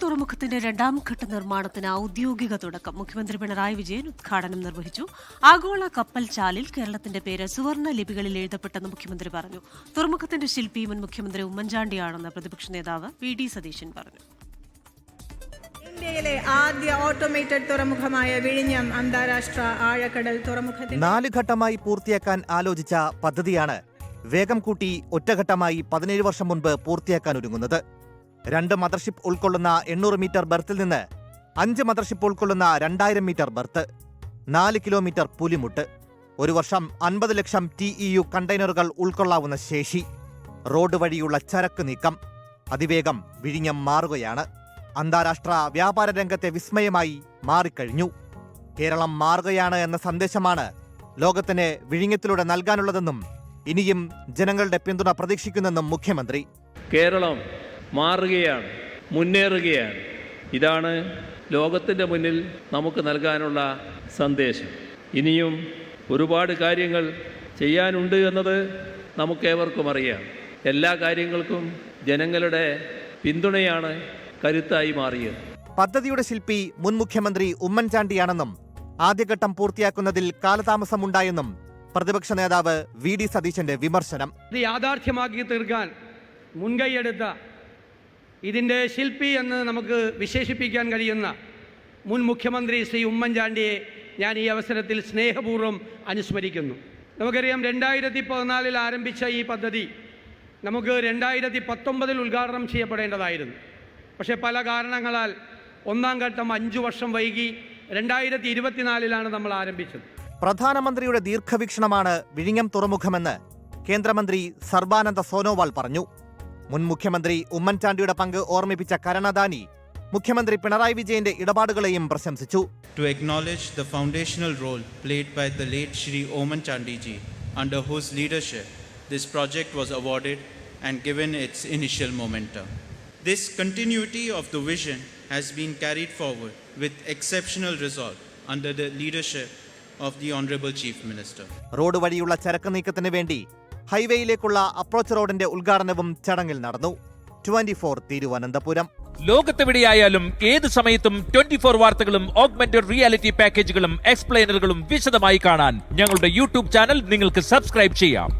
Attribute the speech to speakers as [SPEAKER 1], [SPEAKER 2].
[SPEAKER 1] തുറമുഖത്തിന്റെ രണ്ടാം ഘട്ട നിർമ്മാണത്തിന് ഔദ്യോഗിക തുടക്കം. മുഖ്യമന്ത്രി പിണറായി വിജയൻ ഉദ്ഘാടനം നിർവഹിച്ചു. ആഗോള കപ്പൽ ചാലിൽ കേരളത്തിന്റെ പേര് സുവർണ്ണ ലിപികളിൽ എഴുതപ്പെട്ടെന്ന് മുഖ്യമന്ത്രി പറഞ്ഞു. തുറമുഖത്തിന്റെ ശില്പി മുൻ മുഖ്യമന്ത്രി ഉമ്മൻചാണ്ടിയാണെന്ന് പ്രതിപക്ഷ നേതാവ് വി.ഡി. സതീശൻ പറഞ്ഞു.
[SPEAKER 2] ഇന്ത്യയിലെ ആദ്യ ഓട്ടോമേറ്റഡ് തുറമുഖമായ വിഴിഞ്ഞം അന്താരാഷ്ട്ര ആഴക്കടൽ തുറമുഖത്തിൽ
[SPEAKER 3] 4 ഘട്ടമായി പൂർത്തിയാക്കാൻ ആലോചിച്ച പദ്ധതിയാണ് വേഗം കൂട്ടി ഒറ്റഘട്ടമായി 17 വർഷം മുൻപ് പൂർത്തിയാക്കാൻ ഒരുങ്ങുന്നത്. 2 മദർഷിപ്പ് ഉൾക്കൊള്ളുന്ന 800 മീറ്റർ ബർത്തിൽ നിന്ന് 5 മദർഷിപ്പ് ഉൾക്കൊള്ളുന്ന 2000 മീറ്റർ ബർത്ത്, 4 കിലോമീറ്റർ പുലിമുട്ട്, ഒരു വർഷം 50 ലക്ഷം TEU കണ്ടെയ്നറുകൾ ഉൾക്കൊള്ളാവുന്ന ശേഷി, റോഡ് വഴിയുള്ള ചരക്ക് നീക്കം. അതിവേഗം വിഴിഞ്ഞം മാറുകയാണ്. അന്താരാഷ്ട്ര വ്യാപാര രംഗത്തെ വിസ്മയമായി മാറിക്കഴിഞ്ഞു. കേരളം മാറുകയാണ് എന്ന സന്ദേശമാണ് ലോകത്തിന് വിഴിഞ്ഞത്തിലൂടെ നൽകാനുള്ളതെന്നും ഇനിയും ജനങ്ങളുടെ പിന്തുണ പ്രതീക്ഷിക്കുന്നെന്നും മുഖ്യമന്ത്രി.
[SPEAKER 4] കേരളം മാറുകയാണ്, മുന്നേറുകയാണ്. ഇതാണ് ലോകത്തിൻ്റെ മുന്നിൽ നമുക്ക് നൽകാനുള്ള സന്ദേശം. ഇനിയും ഒരുപാട് കാര്യങ്ങൾ ചെയ്യാനുണ്ട് എന്നത് നമുക്കേവർക്കും അറിയാം. എല്ലാ കാര്യങ്ങൾക്കും ജനങ്ങളുടെ പിന്തുണയാണ് കരുത്തായി മാറിയത്.
[SPEAKER 3] പദ്ധതിയുടെ ശില്പി മുൻ മുഖ്യമന്ത്രി ഉമ്മൻചാണ്ടിയാണെന്നും ആദ്യഘട്ടം പൂർത്തിയാക്കുന്നതിൽ കാലതാമസമുണ്ടായെന്നും പ്രതിപക്ഷ നേതാവ് വി.ഡി. സതീശന്റെ വിമർശനം.
[SPEAKER 5] ഇത് യാഥാർത്ഥ്യമാക്കി തീർക്കാൻ മുൻകൈയെടുത്ത, ഇതിൻ്റെ ശില്പി എന്ന് നമുക്ക് വിശേഷിപ്പിക്കാൻ കഴിയുന്ന മുൻ മുഖ്യമന്ത്രി ശ്രീ ഉമ്മൻചാണ്ടിയെ ഞാൻ ഈ അവസരത്തിൽ സ്നേഹപൂർവ്വം അനുസ്മരിക്കുന്നു. നമുക്കറിയാം, 2014 ആരംഭിച്ച ഈ പദ്ധതി നമുക്ക് 2019 ഉദ്ഘാടനം ചെയ്യപ്പെടേണ്ടതായിരുന്നു. പക്ഷേ പല കാരണങ്ങളാൽ ഒന്നാം ഘട്ടം 5 വർഷം വൈകി 2024 നമ്മൾ ആരംഭിച്ചത്.
[SPEAKER 3] പ്രധാനമന്ത്രിയുടെ ദീർഘവീക്ഷണമാണ് വിഴിഞ്ഞം തുറമുഖമെന്ന് കേന്ദ്രമന്ത്രി സർബാനന്ദ സോനോവാൾ പറഞ്ഞു. മുൻ മുഖ്യമന്ത്രി ഉമ്മൻചാണ്ടിയുടെ പങ്ക് ഓർമ്മിപ്പിച്ച കരുണാദാനി മുഖ്യമന്ത്രി പിണറായി വിജയന്റെ ഇടപാടുകളെയും പ്രശംസിച്ചു.
[SPEAKER 6] To acknowledge the foundational role played by the late Shri Oman Chandi ji, under whose leadership this project was awarded and given its initial momentum. This continuity of the vision has been carried forward with exceptional resolve under the leadership of the Honorable Chief Minister.
[SPEAKER 3] Road വഴിയുള്ള ചരക്ക് നീക്കത്തിന് വേണ്ടി ഹൈവേയിലേക്കുള്ള approach റോഡിന്റെ ഉദ്ഘാടനവും ചടങ്ങിൽ നടന്നു. 24 തിരുവനന്തപുരം.
[SPEAKER 7] ലോകത്തെവിടെയായാലും ഏത് സമയത്തും 24 വാർത്തകളും ഓഗ്മെന്റഡ് റിയാലിറ്റി പാക്കേജുകളും എക്സ്പ്ലെയിനറുകളും വിശദമായി കാണാൻ ഞങ്ങളുടെ യൂട്യൂബ് ചാനൽ നിങ്ങൾക്ക് സബ്സ്ക്രൈബ് ചെയ്യാം.